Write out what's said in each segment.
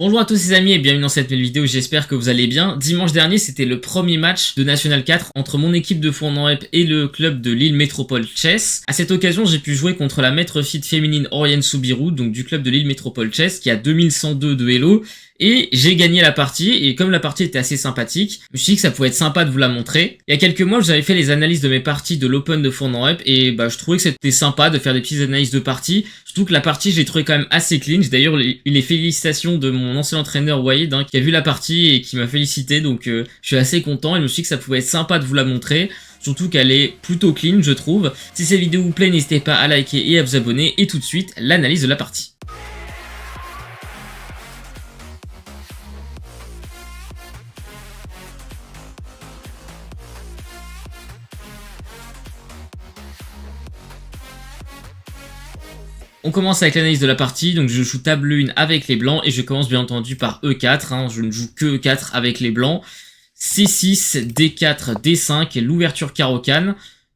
Bonjour à tous les amis et bienvenue dans cette nouvelle vidéo, j'espère que vous allez bien. Dimanche dernier, c'était le premier match de National 4 entre mon équipe de Fournon-Rep et le club de Lille Métropole Chess. À cette occasion, j'ai pu jouer contre la maître feed féminine Oriane Soubirou, donc du club de Lille Métropole Chess, qui a 2102 de Elo. Et j'ai gagné la partie, et comme la partie était assez sympathique, je me suis dit que ça pouvait être sympa de vous la montrer. Il y a quelques mois, j'avais fait les analyses de mes parties de l'Open de Fournon-Rep, et je trouvais que c'était sympa de faire des petites analyses de parties, surtout que la partie, j'ai trouvé quand même assez clean. J'ai d'ailleurs eu les félicitations de mon ancien entraîneur Wade, qui a vu la partie et qui m'a félicité, donc je suis assez content, et je me suis dit que ça pouvait être sympa de vous la montrer. Surtout qu'elle est plutôt clean, je trouve. Si cette vidéo vous plaît, n'hésitez pas à liker et à vous abonner, et tout de suite, l'analyse de la partie. On commence avec l'analyse de la partie, donc je joue table 1 avec les blancs et je commence bien entendu par E4, je ne joue que E4 avec les blancs. C6, D4, D5, l'ouverture carreau-canne,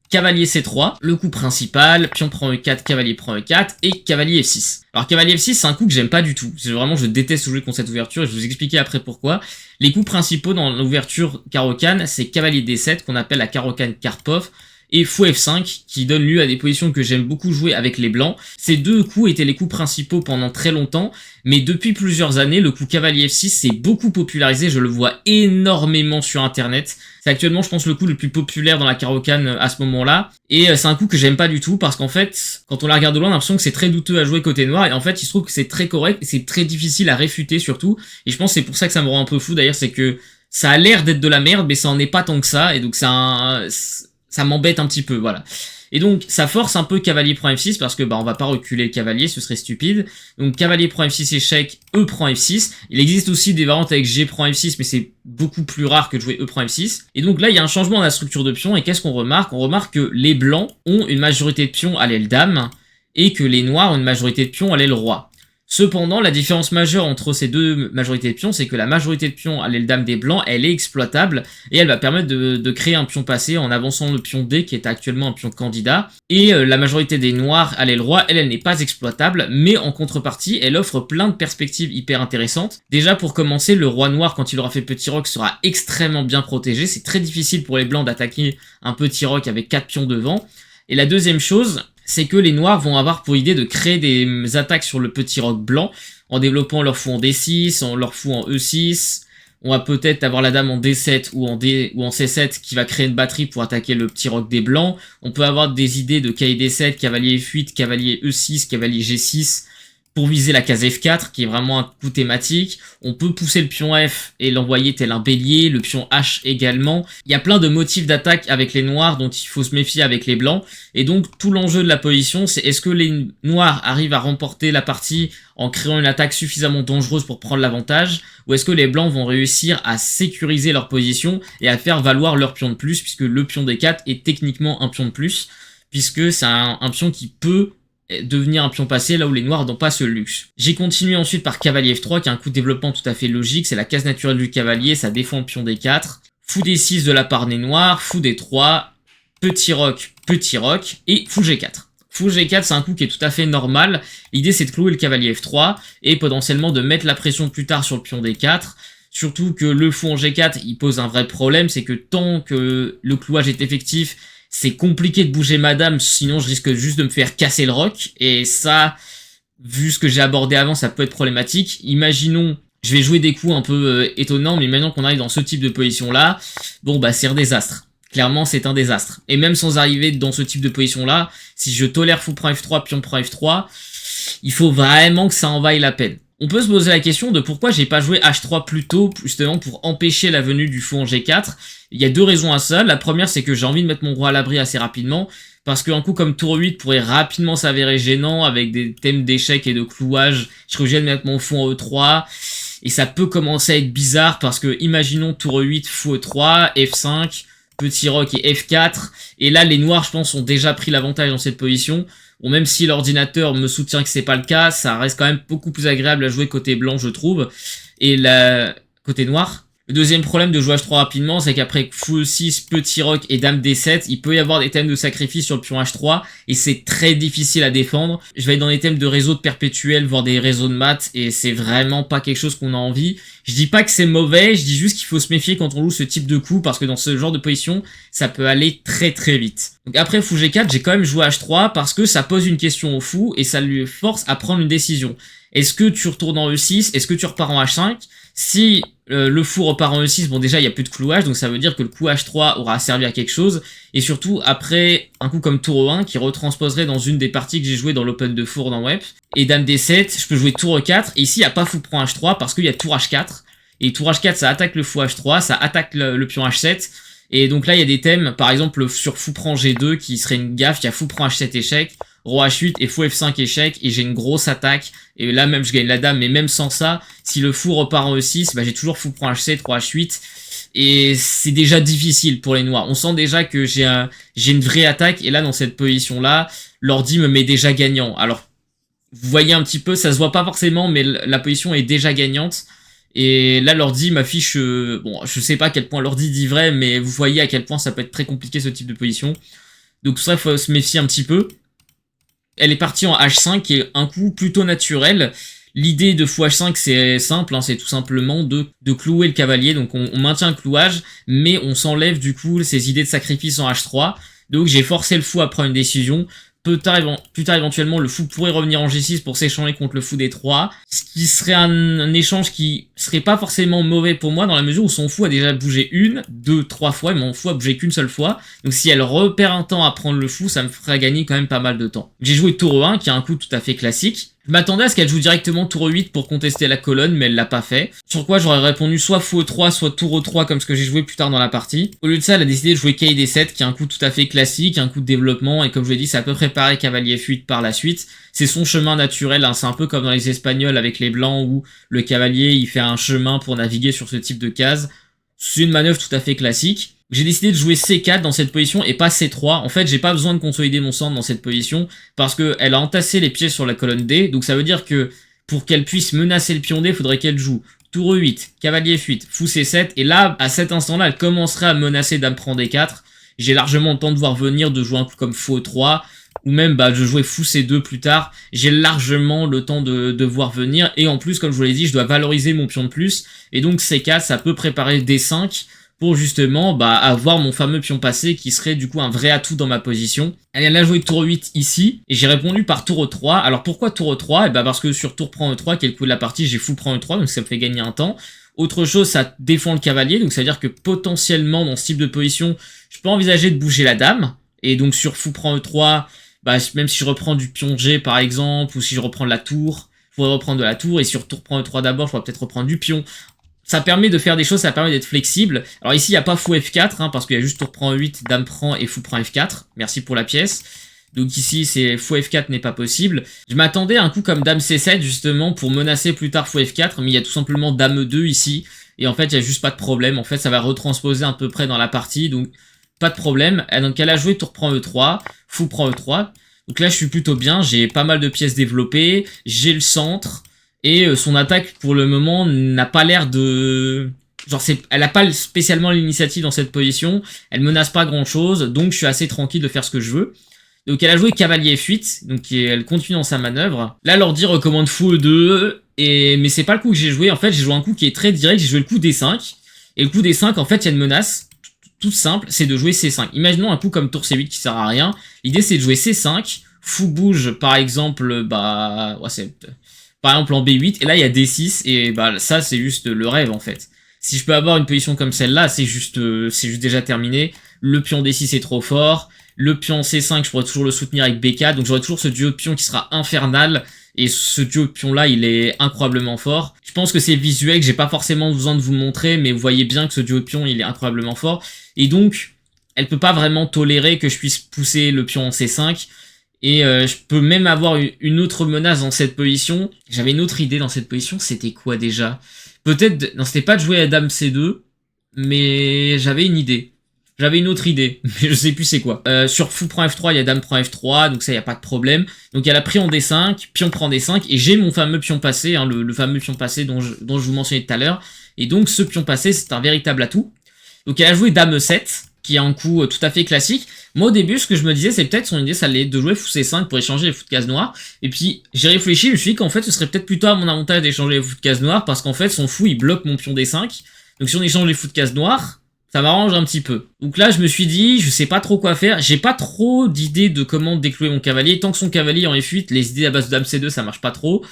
cavalier C3, le coup principal, pion prend E4, cavalier prend E4 et cavalier F6. Alors cavalier F6 c'est un coup que j'aime pas du tout, vraiment je déteste jouer contre cette ouverture et je vais vous expliquer après pourquoi. Les coups principaux dans l'ouverture carreau-canne c'est cavalier D7 qu'on appelle la carreau-canne Karpov, et fou F5 qui donne lieu à des positions que j'aime beaucoup jouer avec les blancs. Ces deux coups étaient les coups principaux pendant très longtemps, mais depuis plusieurs années, le coup cavalier F6 s'est beaucoup popularisé, je le vois énormément sur internet. C'est actuellement je pense le coup le plus populaire dans la carreau-canne à ce moment-là, et c'est un coup que j'aime pas du tout parce qu'en fait, quand on la regarde de loin, on a l'impression que c'est très douteux à jouer côté noir, et en fait il se trouve que c'est très correct, et c'est très difficile à réfuter surtout, et je pense que c'est pour ça que ça me rend un peu fou d'ailleurs, c'est que ça a l'air d'être de la merde, mais ça en est pas tant que ça, et donc ça m'embête un petit peu, voilà. Et donc, ça force un peu cavalier prend F6, parce que on va pas reculer le cavalier, ce serait stupide. Donc, cavalier prend F6 échec, E prend F6. Il existe aussi des variantes avec G prend F6, mais c'est beaucoup plus rare que de jouer E prend F6. Et donc là, il y a un changement dans la structure de pions, et qu'est-ce qu'on remarque? On remarque que les blancs ont une majorité de pions à l'aile dame, et que les noirs ont une majorité de pions à l'aile roi. Cependant, la différence majeure entre ces deux majorités de pions, c'est que la majorité de pions à l'aile dame des blancs, elle est exploitable, et elle va permettre de créer un pion passé en avançant le pion D, qui est actuellement un pion candidat, et la majorité des noirs à l'aile roi, elle n'est pas exploitable, mais en contrepartie, elle offre plein de perspectives hyper intéressantes. Déjà, pour commencer, le roi noir, quand il aura fait petit roc, sera extrêmement bien protégé. C'est très difficile pour les blancs d'attaquer un petit roc avec 4 pions devant. Et la deuxième chose, c'est que les noirs vont avoir pour idée de créer des attaques sur le petit roc blanc en développant leur fou en D6, en leur fou en E6. On va peut-être avoir la dame en D7 ou en C7 qui va créer une batterie pour attaquer le petit roc des blancs. On peut avoir des idées de cavalier D7, cavalier F8, cavalier E6, cavalier G6 pour viser la case F4 qui est vraiment un coup thématique. On peut pousser le pion F et l'envoyer tel un bélier, le pion H également. Il y a plein de motifs d'attaque avec les noirs dont il faut se méfier avec les blancs. Et donc tout l'enjeu de la position, c'est est-ce que les noirs arrivent à remporter la partie en créant une attaque suffisamment dangereuse pour prendre l'avantage, ou est-ce que les blancs vont réussir à sécuriser leur position et à faire valoir leur pion de plus, puisque le pion D4 est techniquement un pion de plus, puisque c'est un pion qui peut devenir un pion passé là où les noirs n'ont pas ce luxe. J'ai continué ensuite par cavalier F3 qui est un coup de développement tout à fait logique, c'est la case naturelle du cavalier, ça défend le pion D4, fou D6 de la part des noirs, fou D3, petit roc, et fou G4. Fou G4 c'est un coup qui est tout à fait normal, l'idée c'est de clouer le cavalier F3 et potentiellement de mettre la pression plus tard sur le pion D4, surtout que le fou en G4 il pose un vrai problème, c'est que tant que le clouage est effectif, c'est compliqué de bouger madame, sinon je risque juste de me faire casser le roc, et ça, vu ce que j'ai abordé avant, ça peut être problématique. Imaginons, je vais jouer des coups un peu étonnants, mais maintenant qu'on arrive dans ce type de position-là, c'est un désastre. Clairement, c'est un désastre. Et même sans arriver dans ce type de position-là, si je tolère fou prend F3, pion prend F3, il faut vraiment que ça en vaille la peine. On peut se poser la question de pourquoi j'ai pas joué H3 plus tôt, justement pour empêcher la venue du fou en G4. Il y a deux raisons à ça. La première, c'est que j'ai envie de mettre mon roi à l'abri assez rapidement, parce qu'un coup comme tour 8 pourrait rapidement s'avérer gênant avec des thèmes d'échec et de clouage. Je serais obligé de mettre mon fou en E3, et ça peut commencer à être bizarre, parce que imaginons tour 8, fou E3, F5, petit roc et F4, et là les noirs je pense ont déjà pris l'avantage dans cette position. Bon, même si l'ordinateur me soutient que c'est pas le cas, ça reste quand même beaucoup plus agréable à jouer côté blanc je trouve, et côté noir. Le deuxième problème de jouer H3 rapidement, c'est qu'après fou E6, petit roc et dame D7, il peut y avoir des thèmes de sacrifice sur le pion H3, et c'est très difficile à défendre. Je vais être dans des thèmes de réseau de perpétuel, voire des réseaux de maths, et c'est vraiment pas quelque chose qu'on a envie. Je dis pas que c'est mauvais, je dis juste qu'il faut se méfier quand on joue ce type de coup, parce que dans ce genre de position, ça peut aller très très vite. Donc après fou G4, j'ai quand même joué H3, parce que ça pose une question au fou, et ça lui force à prendre une décision. Est-ce que tu retournes en E6? Est-ce que tu repars en H5? Si le fou repart en E6, bon déjà il n'y a plus de clouage, donc ça veut dire que le coup H3 aura servi à quelque chose, et surtout après un coup comme tour E1 qui retransposerait dans une des parties que j'ai joué dans l'open de four dans Web, et dame D7, je peux jouer tour E4, et ici il n'y a pas fou prend H3 parce qu'il y a tour H4, et tour H4 ça attaque le fou H3, ça attaque le pion H7, et donc là il y a des thèmes, par exemple sur fou prend G2 qui serait une gaffe, il y a fou prend H7 échec, roi H8 et fou F5 échec, et j'ai une grosse attaque, et là même je gagne la dame, mais même sans ça, si le fou repart en E6, bah j'ai toujours fou prend H7, roi H8, et c'est déjà difficile pour les noirs. On sent déjà que j'ai une vraie attaque, et là dans cette position là, l'ordi me met déjà gagnant. Alors vous voyez un petit peu, ça se voit pas forcément, mais la position est déjà gagnante. Et là, l'ordi m'affiche... bon, je sais pas à quel point l'ordi dit vrai, mais vous voyez à quel point ça peut être très compliqué ce type de position. Donc tout ça, il faut se méfier un petit peu. Elle est partie en H5, qui est un coup plutôt naturel. L'idée de fou H5, c'est simple, hein, c'est tout simplement de clouer le cavalier. Donc on maintient le clouage, mais on s'enlève du coup ces idées de sacrifice en H3. Donc j'ai forcé le fou à prendre une décision. Plus tard, éventuellement, le fou pourrait revenir en G6 pour s'échanger contre le fou D3. Ce qui serait un échange qui serait pas forcément mauvais pour moi, dans la mesure où son fou a déjà bougé 1, 2, 3 fois, et mon fou a bougé qu'une seule fois. Donc si elle repère un temps à prendre le fou, ça me ferait gagner quand même pas mal de temps. J'ai joué tour E1, qui est un coup tout à fait classique. Je m'attendais à ce qu'elle joue directement tour E8 pour contester la colonne, mais elle l'a pas fait. Sur quoi j'aurais répondu soit fou E3, soit tour E3 comme ce que j'ai joué plus tard dans la partie. Au lieu de ça, elle a décidé de jouer KD7, qui est un coup tout à fait classique, un coup de développement, et comme je l'ai dit, ça peut préparer cavalier F8 par la suite. C'est son chemin naturel, hein. C'est un peu comme dans les Espagnols avec les Blancs, où le cavalier il fait un chemin pour naviguer sur ce type de case. C'est une manœuvre tout à fait classique. J'ai décidé de jouer C4 dans cette position et pas C3. En fait, j'ai pas besoin de consolider mon centre dans cette position parce que elle a entassé les pièges sur la colonne D. Donc ça veut dire que pour qu'elle puisse menacer le pion D, il faudrait qu'elle joue tour E8, cavalier F8, fou C7. Et là, à cet instant-là, elle commencerait à menacer dame prend D4. J'ai largement le temps de voir venir, de jouer un coup comme fou E3. Ou même de jouer fou C2 plus tard. J'ai largement le temps de voir venir. Et en plus, comme je vous l'ai dit, je dois valoriser mon pion de plus. Et donc C4, ça peut préparer D5 pour justement avoir mon fameux pion passé qui serait du coup un vrai atout dans ma position. Elle a joué tour 8 ici, et j'ai répondu par tour E3. Alors pourquoi tour E3 ? Parce que sur tour prend E3, qui est le coup de la partie, j'ai fou prend E3, donc ça me fait gagner un temps. Autre chose, ça défend le cavalier, donc ça veut dire que potentiellement dans ce type de position, je peux envisager de bouger la dame, et donc sur fou prend E3, même si je reprends du pion G par exemple, ou si je reprends de la tour, je pourrais reprendre de la tour, et sur tour prend E3 d'abord, je pourrais peut-être reprendre du pion. Ça permet de faire des choses, ça permet d'être flexible. Alors ici, il n'y a pas fou F4, hein, parce qu'il y a juste tour prend E8, dame prend et fou prend F4. Merci pour la pièce. Donc ici, c'est fou F4 n'est pas possible. Je m'attendais à un coup comme dame C7, justement, pour menacer plus tard fou F4, mais il y a tout simplement dame E2 ici. Et en fait, il n'y a juste pas de problème. En fait, ça va retransposer à peu près dans la partie, donc pas de problème. Et donc elle a joué tour prend E3, fou prend E3. Donc là, je suis plutôt bien, j'ai pas mal de pièces développées, j'ai le centre. Et son attaque, pour le moment, n'a pas l'air de... elle a pas spécialement l'initiative dans cette position. Elle menace pas grand chose. Donc, je suis assez tranquille de faire ce que je veux. Donc, elle a joué cavalier F8. Donc, elle continue dans sa manœuvre. Là, l'ordi recommande fou E2. Mais c'est pas le coup que j'ai joué. En fait, j'ai joué un coup qui est très direct. J'ai joué le coup D5. Et le coup D5, en fait, il y a une menace. Toute simple. C'est de jouer C5. Imaginons un coup comme tour C8 qui sert à rien. L'idée, c'est de jouer C5. Fou bouge, par exemple, par exemple en B8, et là il y a D6, et ça c'est juste le rêve en fait. Si je peux avoir une position comme celle-là, c'est juste déjà terminé. Le pion D6 est trop fort, le pion C5 je pourrais toujours le soutenir avec B4, donc j'aurai toujours ce duo de pions qui sera infernal, et ce duo de pions là il est incroyablement fort. Je pense que c'est visuel, que j'ai pas forcément besoin de vous le montrer, mais vous voyez bien que ce duo de pions il est incroyablement fort, et donc elle peut pas vraiment tolérer que je puisse pousser le pion en C5, et je peux même avoir une autre menace dans cette position. J'avais une autre idée dans cette position, c'était quoi déjà? Peut-être, non c'était pas de jouer à dame C2, mais j'avais une idée. J'avais une autre idée, mais je sais plus c'est quoi. Sur fou prend F3, il y a dame prend F3, donc ça, il n'y a pas de problème. Donc il y a la prise en D5, pion prend D5, et j'ai mon fameux pion passé, hein, le fameux pion passé dont je vous mentionnais tout à l'heure. Et donc ce pion passé, c'est un véritable atout. Donc elle a joué dame 7, qui est un coup tout à fait classique. Moi au début, ce que je me disais, c'est peut-être son idée, ça allait de jouer fou C5 pour échanger les fous de case noire. Et puis j'ai réfléchi, je me suis dit qu'en fait, ce serait peut-être plutôt à mon avantage d'échanger les fous de case noire, parce qu'en fait, son fou, il bloque mon pion D5. Donc si on échange les fous de case noire, ça m'arrange un petit peu. Donc là, je me suis dit, je sais pas trop quoi faire. J'ai pas trop d'idées de comment déclouer mon cavalier. Tant que son cavalier en F8, les idées à base de dame C2, ça marche pas trop.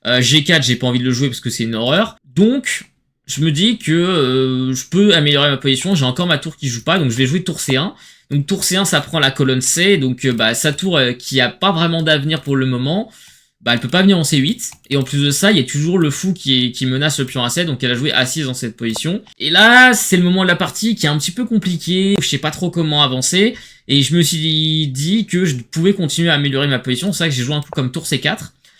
G4, j'ai pas envie de le jouer parce que c'est une horreur. Donc, je me dis que je peux améliorer ma position. J'ai encore ma tour qui joue pas, donc je vais jouer tour C1. Donc tour C1, ça prend la colonne C. Donc sa tour qui a pas vraiment d'avenir pour le moment, elle peut pas venir en C8, et en plus de ça, il y a toujours le fou qui menace le pion A7, donc elle a joué A6 dans cette position. Et là, c'est le moment de la partie qui est un petit peu compliqué, je sais pas trop comment avancer, et je me suis dit que je pouvais continuer à améliorer ma position. C'est ça que j'ai joué un coup comme tour C4.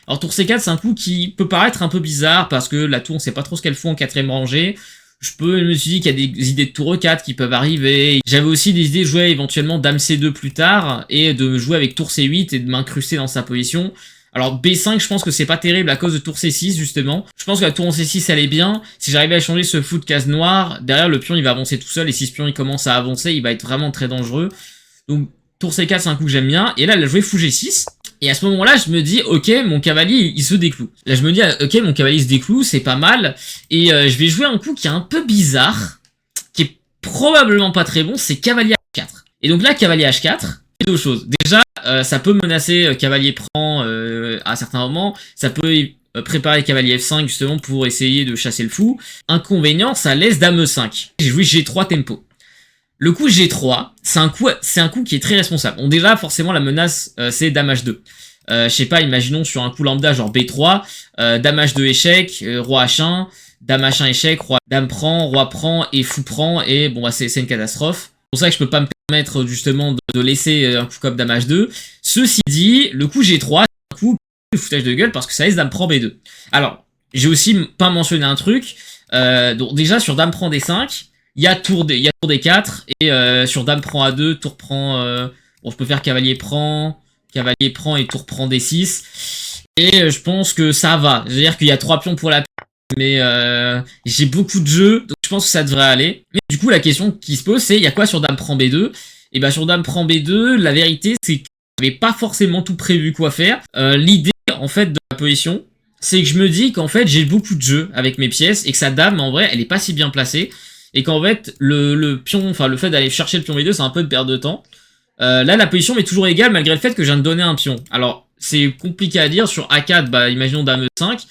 Alors tour C4, c'est un coup qui peut paraître un peu bizarre, parce que la tour, on sait pas trop ce qu'elle fait en 4ème rangée. Je me suis dit qu'il y a des idées de tour E4 qui peuvent arriver. J'avais aussi des idées de jouer éventuellement dame C2 plus tard, et de jouer avec tour C8 et de m'incruster dans sa position. Alors B5, je pense que c'est pas terrible à cause de tour C6 justement. Je pense que la tour en C6 elle est bien. Si j'arrivais à changer ce fou de case noire, derrière le pion il va avancer tout seul, et si ce pion il commence à avancer, il va être vraiment très dangereux. Donc tour C4 c'est un coup que j'aime bien. Et là elle a joué fou G6. Et à ce moment-là, je me dis, ok, mon cavalier, il se décloue. Là, je me dis, ok, mon cavalier se décloue, c'est pas mal. Et je vais jouer un coup qui est un peu bizarre, qui est probablement pas très bon, c'est cavalier H4. Et donc là, cavalier H4, deux choses. Déjà, ça peut menacer cavalier prend à certains moments. Ça peut préparer cavalier F5 justement pour essayer de chasser le fou. Inconvénient, ça laisse dame E5. J'ai joué G3 tempo. Le coup G3, c'est un coup qui est très responsable. Bon, déjà, forcément, la menace, c'est dame H2. Je sais pas, imaginons sur un coup lambda, genre B3, dame H2 échec, roi H1, dame H1 échec, dame prend, roi prend et fou prend, et bon, c'est une catastrophe. C'est pour ça que je peux pas me permettre justement de laisser un coup comme dame H2. Ceci dit, le coup G3, c'est un coup de foutage de gueule parce que ça laisse dame prend B2. Alors, j'ai aussi pas mentionné un truc. Donc déjà, sur dame prend D5, il y a tour D4, et sur dame prend A2, tour prend... bon, je peux faire cavalier prend et tour prend D6. Et je pense que ça va. C'est-à-dire qu'il y a 3 pions pour la mais j'ai beaucoup de jeux, donc je pense que ça devrait aller. Mais du coup, la question qui se pose, c'est il y a quoi sur dame prend B2? Et bah sur dame prend B2, la vérité, c'est que j'avais pas forcément tout prévu quoi faire. L'idée, en fait, de la position, c'est que je me dis qu'en fait, j'ai beaucoup de jeux avec mes pièces, et que sa dame, en vrai, elle est pas si bien placée. Et qu'en fait, le pion, enfin le fait d'aller chercher le pion B2, c'est un peu de perte de temps. Là, la position m'est toujours égale malgré le fait que je viens de donner un pion. Alors, c'est compliqué à dire. Sur A4, bah, imaginons dame E5.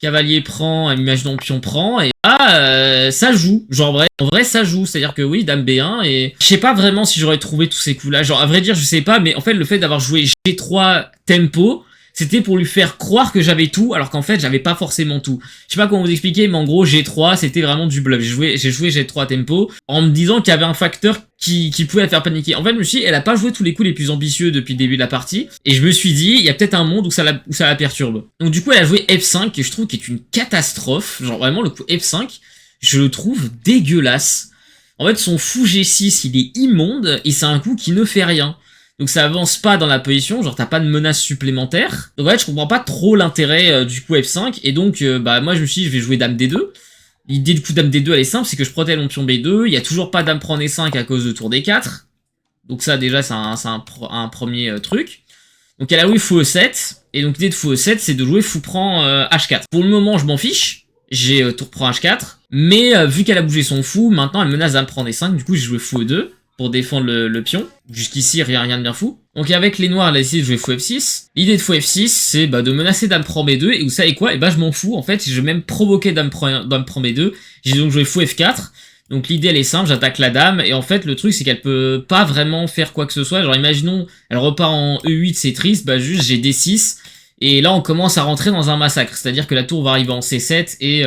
Cavalier prend, imaginons pion prend. Et là, ça joue. Genre, en vrai, ça joue. C'est-à-dire que oui, dame B1. Et je sais pas vraiment si j'aurais trouvé tous ces coups-là. Genre, à vrai dire, je sais pas. Mais en fait, le fait d'avoir joué G3 tempo, c'était pour lui faire croire que j'avais tout, alors qu'en fait, j'avais pas forcément tout. Je sais pas comment vous expliquer, mais en gros, G3, c'était vraiment du bluff. J'ai joué G3 tempo, en me disant qu'il y avait un facteur qui pouvait la faire paniquer. En fait, je me suis dit, elle a pas joué tous les coups les plus ambitieux depuis le début de la partie, et je me suis dit, il y a peut-être un monde où ça la perturbe. Donc du coup, elle a joué F5, que je trouve qui est une catastrophe. Genre vraiment, le coup F5, je le trouve dégueulasse. En fait, son fou G6, il est immonde, et c'est un coup qui ne fait rien. Donc ça avance pas dans la position, genre t'as pas de menace supplémentaire. Donc en fait je comprends pas trop l'intérêt du coup F5, et donc bah moi je me suis dit je vais jouer dame D2. L'idée du coup dame D2 elle est simple, c'est que je protège mon pion B2, il y a toujours pas dame prend D5 à cause de tour D4. Donc ça déjà c'est un premier truc. Donc elle a joué fou E7, et donc l'idée de fou E7 c'est de jouer fou prend H4. Pour le moment je m'en fiche, j'ai tour prend H4, mais vu qu'elle a bougé son fou, maintenant elle menace dame prend D5, du coup j'ai joué fou E2. Pour défendre le pion. Jusqu'ici, rien de bien fou. Donc avec les noirs, elle a décidé de jouer fou F6. L'idée de fou F6, c'est de menacer dame prend B2, et vous savez quoi? Et bah je m'en fous, en fait, je vais même provoquer dame prend B2. J'ai donc joué fou F4. Donc l'idée elle est simple, j'attaque la dame, et en fait le truc c'est qu'elle peut pas vraiment faire quoi que ce soit. Genre imaginons, elle repart en E8, c'est triste, bah juste j'ai D6, et là on commence à rentrer dans un massacre. C'est-à-dire que la tour va arriver en C7, et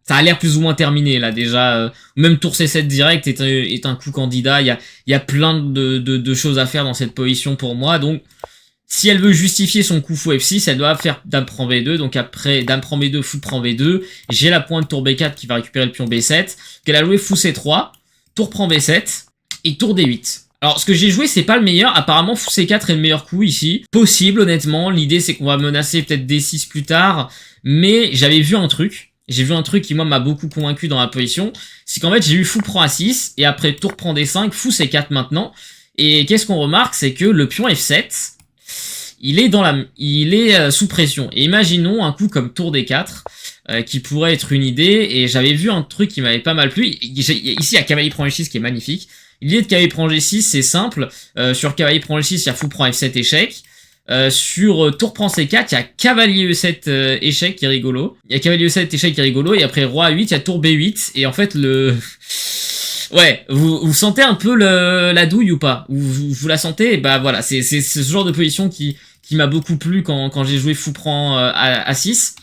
ça a l'air plus ou moins terminé là déjà. Même tour C7 direct est un coup candidat. Il y a plein de choses à faire dans cette position pour moi. Donc si elle veut justifier son coup fou F6, elle doit faire dame prend B2. Donc après dame prend B2, fou prend B2. J'ai la pointe tour B4 qui va récupérer le pion B7. Qu'elle a joué fou C3, tour prend B7. et tour D8. Alors, ce que j'ai joué, c'est pas le meilleur. Apparemment, fou C4 est le meilleur coup ici. Possible, honnêtement. L'idée, c'est qu'on va menacer peut-être D6 plus tard. Mais j'avais vu un truc. J'ai vu un truc qui, moi, m'a beaucoup convaincu dans la position. C'est qu'en fait, j'ai eu fou prend A6. Et après, tour prend D5, fou C4 maintenant. Et qu'est-ce qu'on remarque? C'est que le pion F7, il est sous pression. Et imaginons un coup comme tour D4. Qui pourrait être une idée. Et j'avais vu un truc qui m'avait pas mal plu. Ici, il y a cavalier prend G6 qui est magnifique. L'idée de cavalier prend G6, c'est simple. Sur cavalier prend G6, il y a fou prend F7 échec. Sur tour prend C4, il y a cavalier E7 échec qui est rigolo. Il y a cavalier E7 échec qui est rigolo. Et après roi A8, il y a tour B8. Et en fait, ouais, vous sentez un peu la douille ou pas? Vous la sentez? Et bah voilà, c'est ce genre de position qui m'a beaucoup plu quand j'ai joué fou prend A6.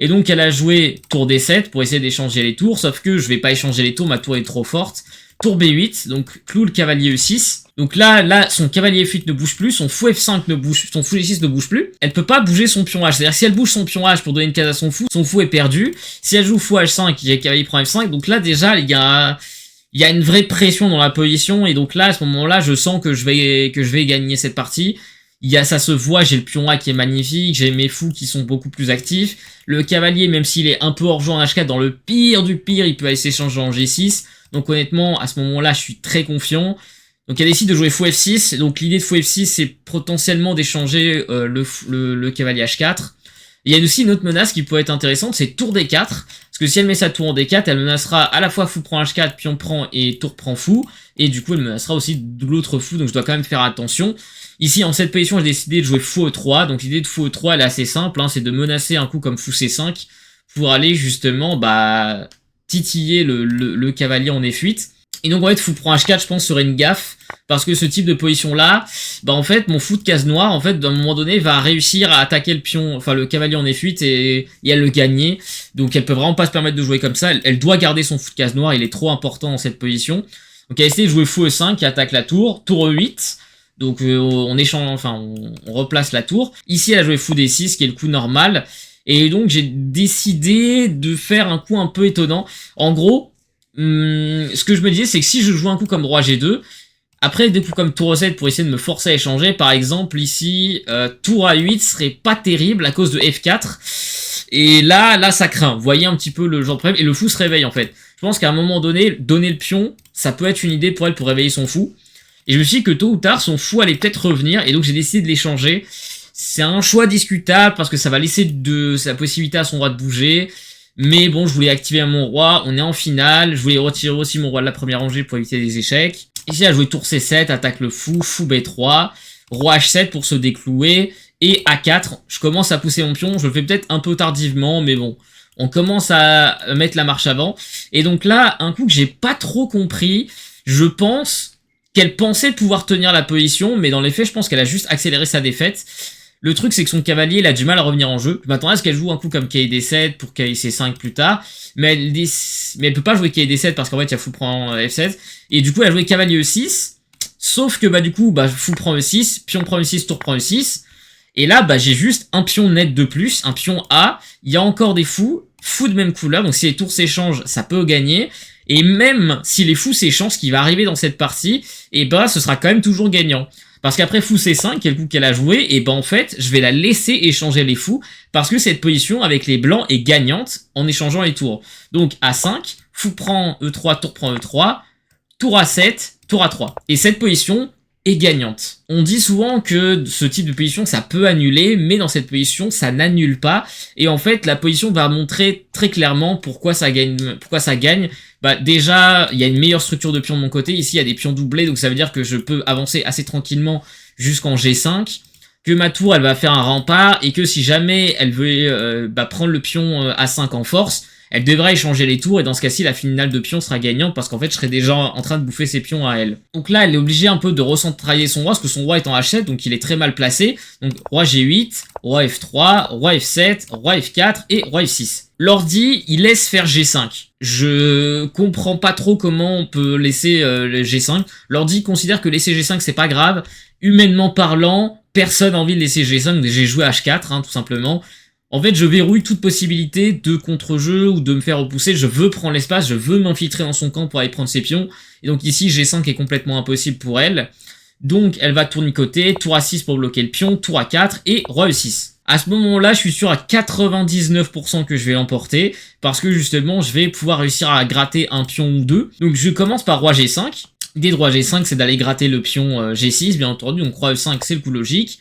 Et donc elle a joué tour D7 pour essayer d'échanger les tours. Sauf que je vais pas échanger les tours, ma tour est trop forte. Tour B8, donc cloue le cavalier E6. Donc là, son cavalier F8 ne bouge plus, son fou F5 ne bouge, son fou G6 ne bouge plus. Elle peut pas bouger son pion H. C'est-à-dire si elle bouge son pion H pour donner une case à son fou est perdu. Si elle joue fou H5, il y a cavalier prend F5. Donc là déjà, il y a une vraie pression dans la position. Et donc là, à ce moment-là, je sens que je vais gagner cette partie. Ça se voit, j'ai le pion A qui est magnifique, j'ai mes fous qui sont beaucoup plus actifs. Le cavalier, même s'il est un peu hors jeu en H4, dans le pire du pire, il peut aller s'échanger en G6. Donc honnêtement, à ce moment-là, je suis très confiant. Donc elle décide de jouer fou F6. Donc l'idée de fou F6, c'est potentiellement d'échanger le cavalier H4. Il y a aussi une autre menace qui peut être intéressante, c'est tour D4. Parce que si elle met sa tour en D4, elle menacera à la fois fou prend H4, pion prend et tour prend fou. Et du coup, elle menacera aussi de l'autre fou, donc je dois quand même faire attention. Ici, en cette position, j'ai décidé de jouer fou E3. Donc l'idée de fou E3, elle est assez simple, hein, c'est de menacer un coup comme fou C5 pour aller justement titiller le cavalier en F8. Et donc en fait fou prend H4 je pense serait une gaffe parce que ce type de position là en fait mon fou de case noire en fait d'un moment donné va réussir à attaquer le pion, enfin le cavalier en F8 et elle le gagner. Donc elle peut vraiment pas se permettre de jouer comme ça, elle doit garder son fou de case noire, il est trop important dans cette position. Donc elle a essayé de jouer fou E5 qui attaque la tour E8. Donc on replace la tour. Ici elle a joué fou D6 qui est le coup normal. Et donc j'ai décidé de faire un coup un peu étonnant. En gros, ce que je me disais, c'est que si je joue un coup comme roi G2, après des coups comme tour E7 pour essayer de me forcer à échanger, par exemple ici, tour A8 serait pas terrible à cause de F4. Et là ça craint. Vous voyez un petit peu le genre de problème. Et le fou se réveille en fait. Je pense qu'à un moment donné, donner le pion, ça peut être une idée pour elle pour réveiller son fou. Et je me suis dit que tôt ou tard, son fou allait peut-être revenir. Et donc j'ai décidé de l'échanger. C'est un choix discutable parce que ça va laisser sa possibilité à son roi de bouger. Mais bon, je voulais activer mon roi, on est en finale. Je voulais retirer aussi mon roi de la première rangée pour éviter des échecs. Ici, elle a joué tour C7, attaque le fou B3, roi H7 pour se déclouer. Et A4, je commence à pousser mon pion. Je le fais peut-être un peu tardivement, mais bon. On commence à mettre la marche avant. Et donc là, un coup que j'ai pas trop compris, je pense qu'elle pensait pouvoir tenir la position. Mais dans les faits, je pense qu'elle a juste accéléré sa défaite. Le truc, c'est que son cavalier, il a du mal à revenir en jeu. Je m'attendais à ce qu'elle joue un coup comme cavalier D7 pour cavalier C5 plus tard. Mais elle peut pas jouer cavalier D7 parce qu'en fait, il y a fou prend F7. Et du coup, elle a joué cavalier E6. Sauf que, du coup, fou prend E6, pion prend E6, tour prend E6. Et là, j'ai juste un pion net de plus, un pion A. Il y a encore des fous de même couleur. Donc, si les tours s'échangent, ça peut gagner. Et même si les fous s'échangent, ce qui va arriver dans cette partie, et ce sera quand même toujours gagnant. Parce qu'après fou C5, qui est le coup qu'elle a joué, et en fait, je vais la laisser échanger les fous, parce que cette position avec les blancs est gagnante en échangeant les tours. Donc A5, fou prend E3, tour prend E3, tour A7, tour A3. Et cette position est gagnante. On dit souvent que ce type de position, ça peut annuler, mais dans cette position, ça n'annule pas. Et en fait, la position va montrer très clairement pourquoi ça gagne. Déjà, il y a une meilleure structure de pions de mon côté. Ici, il y a des pions doublés, donc ça veut dire que je peux avancer assez tranquillement jusqu'en G5. Que ma tour, elle va faire un rempart, et que si jamais elle veut prendre le pion A5 en force, elle devrait échanger les tours, et dans ce cas-ci, la finale de pion sera gagnante, parce qu'en fait, je serai déjà en train de bouffer ses pions à elle. Donc là, elle est obligée un peu de recentraliser son roi, parce que son roi est en H7, donc il est très mal placé. Donc roi G8, roi F3, roi F7, roi F4 et roi F6. L'ordi, il laisse faire G5. Je comprends pas trop comment on peut laisser le G5. L'ordi considère que laisser G5, c'est pas grave. Humainement parlant, personne n'a envie de laisser G5, j'ai joué H4, tout simplement. En fait, je verrouille toute possibilité de contre-jeu ou de me faire repousser. Je veux prendre l'espace, je veux m'infiltrer dans son camp pour aller prendre ses pions. Et donc ici, G5 est complètement impossible pour elle. Donc elle va tournicoter, tour A6 pour bloquer le pion, tour A4 et roi E6. À ce moment-là, je suis sûr à 99% que je vais l'emporter, parce que justement, je vais pouvoir réussir à gratter un pion ou deux. Donc je commence par roi G5. L'idée de roi G5, c'est d'aller gratter le pion G6, bien entendu, donc roi E5, c'est le coup logique.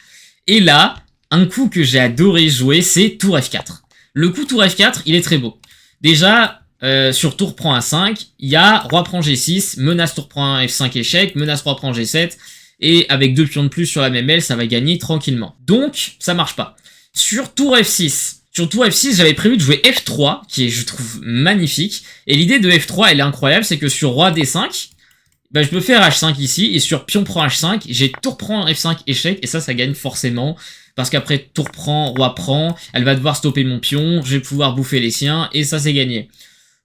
Et là, un coup que j'ai adoré jouer, c'est tour F4. Le coup tour F4, il est très beau. Déjà, sur tour prend A5, il y a roi prend G6, menace tour prend F5 échec, menace roi prend G7, et avec 2 pions de plus sur la même aile, ça va gagner tranquillement. Donc, ça marche pas. Sur tour F6, j'avais prévu de jouer F3, qui est, je trouve, magnifique. Et l'idée de F3, elle est incroyable, c'est que sur roi D5, bah, je peux faire H5 ici, et sur pion prend H5, j'ai tour prend F5 échec, et ça gagne forcément. Parce qu'après tour prend, roi prend, elle va devoir stopper mon pion, je vais pouvoir bouffer les siens, et ça c'est gagné.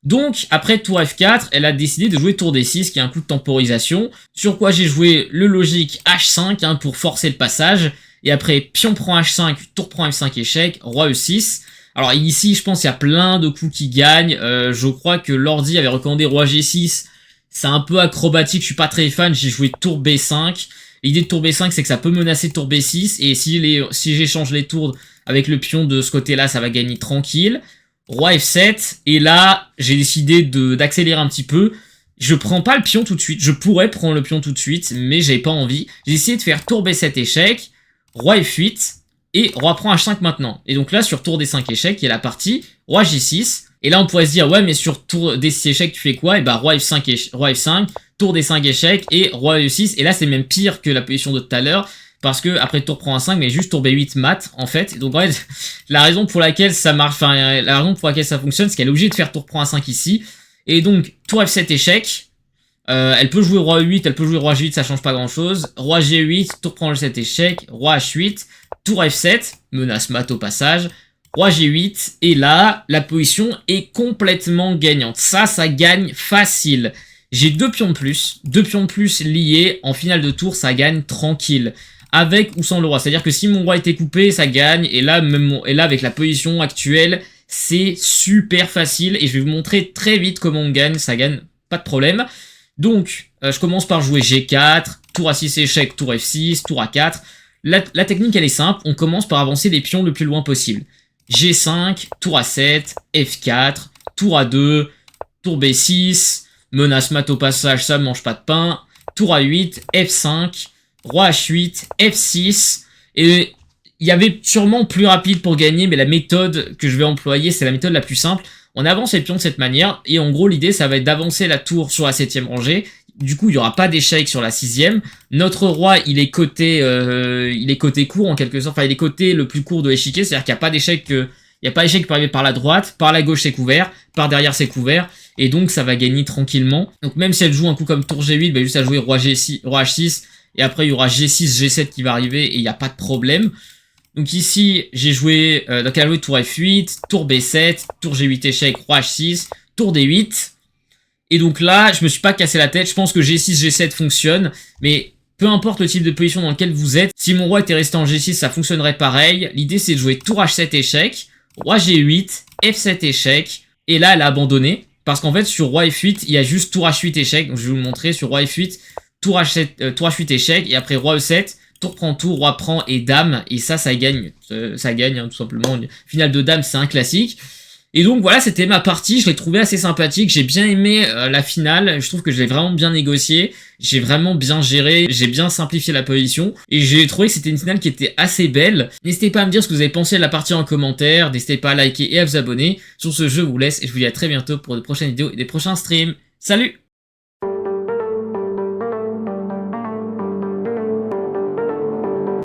Donc, après tour F4, elle a décidé de jouer tour D6, qui est un coup de temporisation, sur quoi j'ai joué le logique H5, hein, pour forcer le passage, et après pion prend H5, tour prend F5 échec, roi E6. Alors ici, je pense qu'il y a plein de coups qui gagnent, je crois que l'ordi avait recommandé roi G6, c'est un peu acrobatique, je suis pas très fan, j'ai joué tour B5. L'idée de tour B5, c'est que ça peut menacer tour B6, et si j'échange les tours avec le pion de ce côté-là, ça va gagner tranquille. Roi F7, et là, j'ai décidé d'accélérer un petit peu. Je prends pas le pion tout de suite, je pourrais prendre le pion tout de suite, mais j'ai pas envie. J'ai essayé de faire tour B7 échec, roi F8, et roi prend H5 maintenant. Et donc là, sur tour D5 échec, il y a la partie, roi G6, et là on pourrait se dire, ouais, mais sur tour D6 échec, tu fais quoi? Et bah roi F5, tour D5 échec, et roi E6, et là c'est même pire que la position de tout à l'heure, parce que après tour prend A5, mais juste tour B8 mat, en fait. Et donc en fait, la raison pour laquelle ça marche, enfin, la raison pour laquelle ça fonctionne, c'est qu'elle est obligée de faire tour prend A5 ici, et donc tour F7 échec, elle peut jouer roi E8, elle peut jouer roi G8, ça change pas grand chose. Roi G8, tour prend G7 échec, roi H8, tour F7, menace mat au passage, roi G8, et là, la position est complètement gagnante. Ça gagne facile. J'ai 2 pions de plus liés, en finale de tour, ça gagne tranquille. Avec ou sans le roi, c'est-à-dire que si mon roi était coupé, ça gagne, et là, avec la position actuelle, c'est super facile, et je vais vous montrer très vite comment on gagne, ça gagne, pas de problème. Donc, je commence par jouer G4, tour A6 échec, tour F6, tour A4. La technique, elle est simple, on commence par avancer les pions le plus loin possible. G5, tour A7, F4, tour A2, tour B6, menace mat au passage, ça mange pas de pain, tour A8, F5, roi H8, F6, et il y avait sûrement plus rapide pour gagner, mais la méthode que je vais employer, c'est la méthode la plus simple. On avance les pions de cette manière, et en gros l'idée ça va être d'avancer la tour sur la 7ème rangée, du coup il n'y aura pas d'échec sur la 6ème, notre roi il est côté court en quelque sorte, enfin il est côté le plus court de l'échiquier, c'est-à-dire qu'il n'y a pas d'échec qui peut arriver par la droite, par la gauche c'est couvert, par derrière c'est couvert, et donc ça va gagner tranquillement. Donc même si elle joue un coup comme tour G8, bah juste à jouer roi H6, et après il y aura G6, G7 qui va arriver, et il n'y a pas de problème. Donc ici, j'ai joué, donc elle a joué tour F8, tour B7, tour G8 échec, roi H6, tour D8. Et donc là, je me suis pas cassé la tête, je pense que G6, G7 fonctionne, mais peu importe le type de position dans lequel vous êtes, si mon roi était resté en G6, ça fonctionnerait pareil. L'idée, c'est de jouer tour H7 échec, roi G8, F7 échec, et là, elle a abandonné, parce qu'en fait, sur roi F8, il y a juste tour H8 échec, donc je vais vous le montrer, sur roi F8, tour H8 échec, et après roi E7, tour prend tour, roi prend et dame, et ça gagne, hein, tout simplement. Finale de dame, c'est un classique. Et donc voilà, c'était ma partie, je l'ai trouvé assez sympathique, j'ai bien aimé la finale, je trouve que je l'ai vraiment bien négocié, j'ai vraiment bien géré, j'ai bien simplifié la position, et j'ai trouvé que c'était une finale qui était assez belle. N'hésitez pas à me dire ce que vous avez pensé de la partie en commentaire, n'hésitez pas à liker et à vous abonner. Sur ce, je vous laisse, et je vous dis à très bientôt pour de prochaines vidéos et des prochains streams. Salut!